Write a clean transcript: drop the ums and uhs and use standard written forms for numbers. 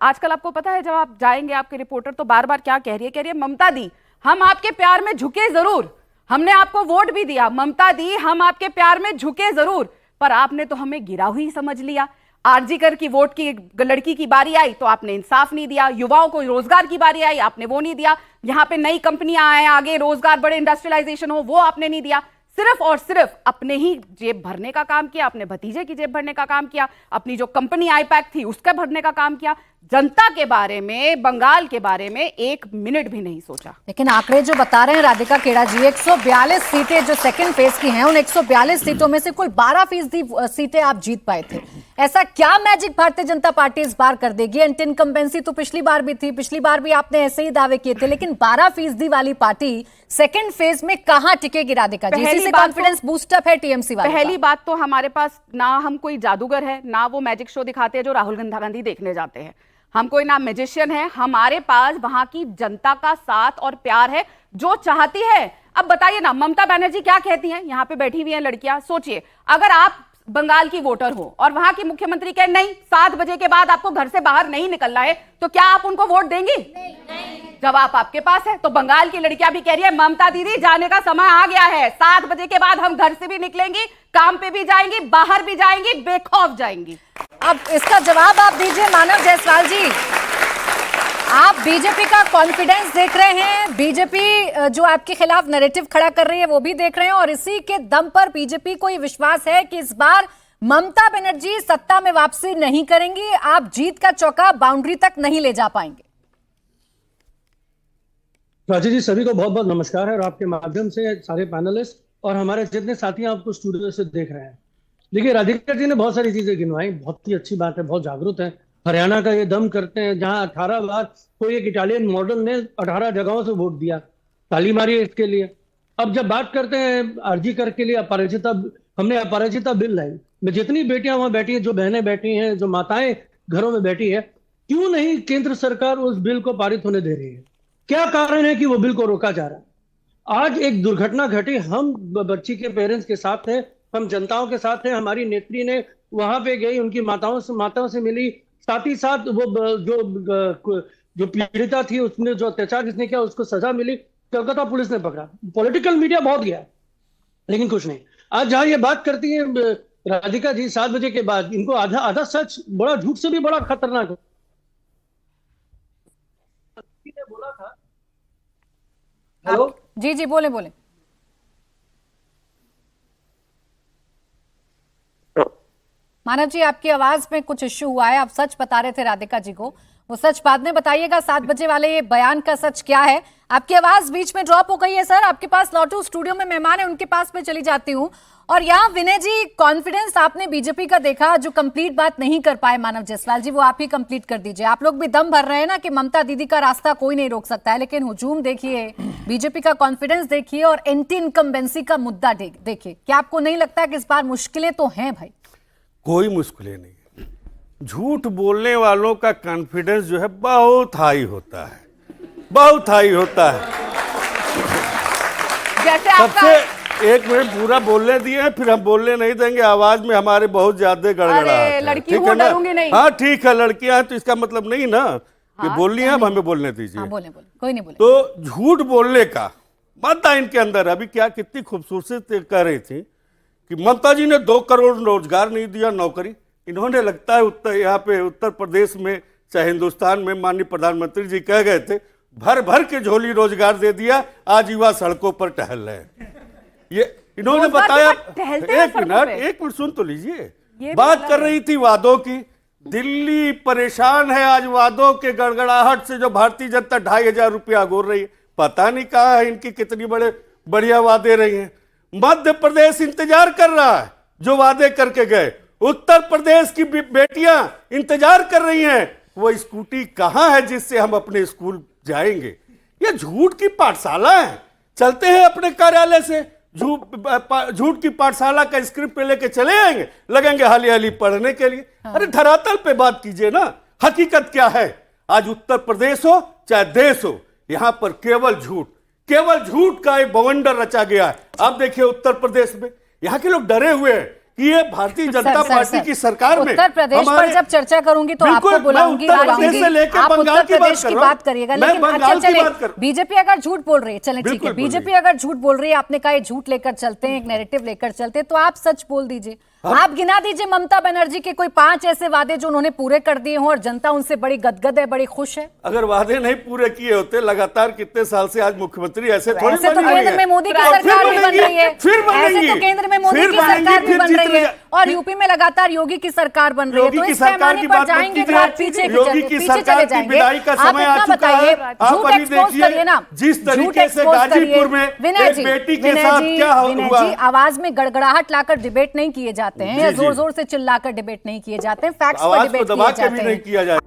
आजकल आपको पता है, जब आप जाएंगे आपके रिपोर्टर तो बार बार क्या कह रही है ममता दी हम आपके प्यार में झुके जरूर, हमने आपको वोट भी दिया, ममता दी हम आपके प्यार में झुके जरूर, पर आपने तो हमें गिरा हुई समझ लिया। आरजी कर की वोट की लड़की की बारी आई तो आपने इंसाफ नहीं दिया, युवाओं को रोजगार की बारी आई आपने वो नहीं दिया, यहां पे नई कंपनियां आए आगे रोजगार बड़े इंडस्ट्रियलाइजेशन हो वो आपने नहीं दिया। सिर्फ और सिर्फ अपने ही जेब भरने का काम किया, अपने भतीजे की जेब भरने का काम किया, अपनी जो कंपनी आईपैक थी उसका भरने का काम किया। जनता के बारे में, बंगाल के बारे में एक मिनट भी नहीं सोचा। लेकिन आंकड़े जो बता रहे हैं राधिका खेड़ा जी, 142 सीटें जो सेकंड फेज की हैं, उन 142 सीटों में से कुल 12% सीटें आप जीत पाए थे। ऐसा क्या मैजिक भारतीय जनता पार्टी इस बार कर देगी? एंटी इनकम्बेंसी तो पिछली बार भी थी, पिछली बार भी आपने ऐसे ही दावे किए थे, लेकिन 12% वाली पार्टी सेकंड फेज में कहां टिकेगी राधिका जी? इसी से कॉन्फिडेंस बूस्टअप है टीएमसी वाले। पहली बात तो हमारे पास ना हम कोई जादूगर है, ना वो मैजिक शो दिखाते हैं जो राहुल गांधी देखने जाते हैं, हम कोई ना मैजिशियन है, हमारे पास वहां की जनता का साथ और प्यार है जो चाहती है। अब बताइए ना, ममता बनर्जी क्या कहती हैं, यहाँ पे बैठी हुई हैं लड़कियां, सोचिए अगर आप बंगाल की वोटर हो और वहां की मुख्यमंत्री कहे नहीं 7 बजे के बाद आपको घर से बाहर नहीं निकलना है, तो क्या आप उनको वोट देंगी? नहीं। जवाब आपके पास है। तो बंगाल की लड़कियां भी कह रही है ममता दीदी जाने का समय आ गया है, 7 बजे के बाद हम घर से भी निकलेंगी, काम पे भी जाएंगी, बाहर भी जाएंगी, बेखौफ जाएंगी। अब इसका जवाब आप दीजिए मानव जायसवाल जी। आप बीजेपी का कॉन्फिडेंस देख रहे हैं, बीजेपी जो आपके खिलाफ नैरेटिव खड़ा कर रही है वो भी देख रहे हैं, और इसी के दम पर बीजेपी को ये विश्वास है कि इस बार ममता बनर्जी सत्ता में वापसी नहीं करेंगी, आप जीत का चौका बाउंड्री तक नहीं ले जा पाएंगे। राजीव जी, सभी को बहुत बहुत नमस्कार है, और आपके माध्यम से सारे पैनलिस्ट और हमारे जितने साथी आपको स्टूडियो से देख रहे हैं। देखिए, राधिका जी ने बहुत सारी चीजें गिनवाई, बहुत ही अच्छी बात है, बहुत जागरूक है। हरियाणा का ये दम करते हैं जहां 18 बार कोई एक इटालियन मॉडल ने 18 जगहों से वोट दिया, ताली मारी है इसके लिए। अब जब बात करते हैं आरजी कर के लिए अपराजिता, हमने अपराजिता बिल लाई, में जितनी बेटियां वहां बैठी हैं, जो बहनें बैठी हैं, जो माताएं घरों में बैठी है, क्यों नहीं केंद्र सरकार उस बिल को पारित होने दे रही है? क्या कारण है कि वो बिल को रोका जा रहा है? आज एक दुर्घटना घटी, हम बच्ची के पेरेंट्स के साथ थे, हम जनताओं के साथ हैं, हमारी नेत्री ने वहां पे गई, उनकी माताओं से मिली, साथ ही साथ वो जो पीड़िता थी उसने जो अत्याचार जिसने किया उसको सजा मिली, कोलकाता पुलिस ने पकड़ा, पॉलिटिकल मीडिया बहुत गया लेकिन कुछ नहीं। आज जहां ये बात करती है राधिका जी 7 बजे के बाद, इनको आधा सच, बड़ा झूठ से भी बड़ा खतरनाक बोला था। हेलो जी जी, बोले बोले। मानव जी, आपकी आवाज में कुछ इश्यू हुआ है, आप सच बता रहे थे राधिका जी को, वो सच बाद में बताइएगा। 7 बजे वाले ये बयान का सच क्या है? आपकी आवाज बीच में ड्रॉप हो गई है सर, आपके पास लौटू, स्टूडियो में मेहमान है उनके पास में चली जाती हूँ। और यहाँ विनय जी, कॉन्फिडेंस आपने बीजेपी का देखा, जो कंप्लीट बात नहीं कर पाए मानव जायसवाल जी, वो आप ही कंप्लीट कर दीजिए। आप लोग भी दम भर रहे हैं ना कि ममता दीदी का रास्ता कोई नहीं रोक सकता है, लेकिन हुजूम देखिए, बीजेपी का कॉन्फिडेंस देखिए, और एंटी इनकम्बेंसी का मुद्दा देखिए। क्या आपको नहीं लगता कि इस बार मुश्किलें तो हैं भाई? कोई मुश्किलें नहीं। झूठ बोलने वालों का कॉन्फिडेंस जो है बहुत हाई होता है, बहुत हाई होता है। जैसे सबसे एक मिनट पूरा बोलने दिए हैं, फिर हम बोलने नहीं देंगे, आवाज में हमारे बहुत ज्यादा गड़गड़ाहट है। लड़की हूं, डरूंगी नहीं। हाँ ठीक है, लड़कियां हैं तो इसका मतलब नहीं ना कि बोलनी है, अब हमें बोलने दीजिए। बोले बोले, कोई नहीं बोले। तो झूठ बोलने का मद्दा इनके अंदर, अभी क्या कितनी खूबसूरती कह रही थी कि ममता जी ने 2 करोड़ रोजगार नहीं दिया, नौकरी। इन्होंने लगता है यहाँ पे उत्तर प्रदेश में, चाहे हिंदुस्तान में, माननीय प्रधानमंत्री जी कह गए थे भर भर के झोली रोजगार दे दिया, आज युवा सड़कों पर टहल रहे हैं। ये इन्होंने बताया। एक मिनट सुन तो लीजिए। बात कर रही थी वादों की, दिल्ली परेशान है आज वादों के गड़गड़ाहट से, जो भारतीय जनता 2500 रुपया गोर रही है, पता नहीं कहा है इनकी कितनी बढ़िया वादे रही हैं। मध्य प्रदेश इंतजार कर रहा है जो वादे करके गए, उत्तर प्रदेश की बेटियां इंतजार कर रही हैं वो स्कूटी कहां है जिससे हम अपने स्कूल जाएंगे। ये झूठ की पाठशाला है, चलते हैं अपने कार्यालय से, झूठ की पाठशाला का स्क्रिप्ट पे लेके चले आएंगे, लगेंगे हाली हाली पढ़ने के लिए। अरे धरातल पे बात कीजिए ना, हकीकत क्या है। आज उत्तर प्रदेश हो चाहे देश हो, यहां पर केवल झूठ का एक बवंडर रचा गया है। आप देखिए उत्तर प्रदेश में यहाँ के लोग डरे हुए हैं कि ये भारतीय जनता पार्टी की सरकार में उत्तर प्रदेश पर हमारे- जब चर्चा करूंगी तो बिल्कुल, आपको बुलाऊंगी, मैं उत्तर प्रदेश से लेकर आप बंगाल उत्तर की बात प्रदेश कर की रहा हूं। बात करिएगा। मैं लेकिन बंगाल अच्छा की चले, बात कर- बीजेपी अगर झूठ बोल रही है, चले ठीक है, बिल्कुल बीजेपी अगर झूठ बोल रही है, आपने कहा ये झूठ लेकर चलते हैं, एक नैरेटिव लेकर चलते हैं, तो आप सच बोल दीजिए। आप गिना दीजिए ममता बनर्जी के कोई 5 ऐसे वादे जो उन्होंने पूरे कर दिए हों और जनता उनसे बड़ी गदगद है, बड़ी खुश है। अगर वादे नहीं पूरे किए होते लगातार कितने साल से आज मुख्यमंत्री ऐसे थोड़ी ऐसे तो बनी हुई केंद्र है। में मोदी की और फिर सरकार भी बन बनेंगी, रही है, फिर बनेंगी, ऐसे तो केंद्र में मोदी फिर की बनेंगी, सरकार भी फिर बन रही जीतने है जा- और यूपी में लगातार योगी की सरकार बन रही है। योगी तो की इस सरकार पैमाने की पर बात मत जाएंगे कीजिए। तो आप पीछे योगी की पीछे सरकार चले की जाएंगे। विदाई का आप समय आ इतना चुका है। बताइए, आप झूठ अभी एक्सपोज देखिए, करिए ना, जिस झूठ तरीके से एक्सपोज गाजीपुर करिए। में विनय एक जी, बेटी के विनय साथ जी, क्या विनय हुआ? जी, आवाज में गड़गड़ाहट लाकर डिबेट नहीं किए जाते हैं या जी, जी। जोर जोर से चिल्लाकर डिबेट नहीं किए जाते हैं, फैक्ट्स पर आवाज को डिबेट दबा किए के भी जाते नहीं हैं। किया जाए।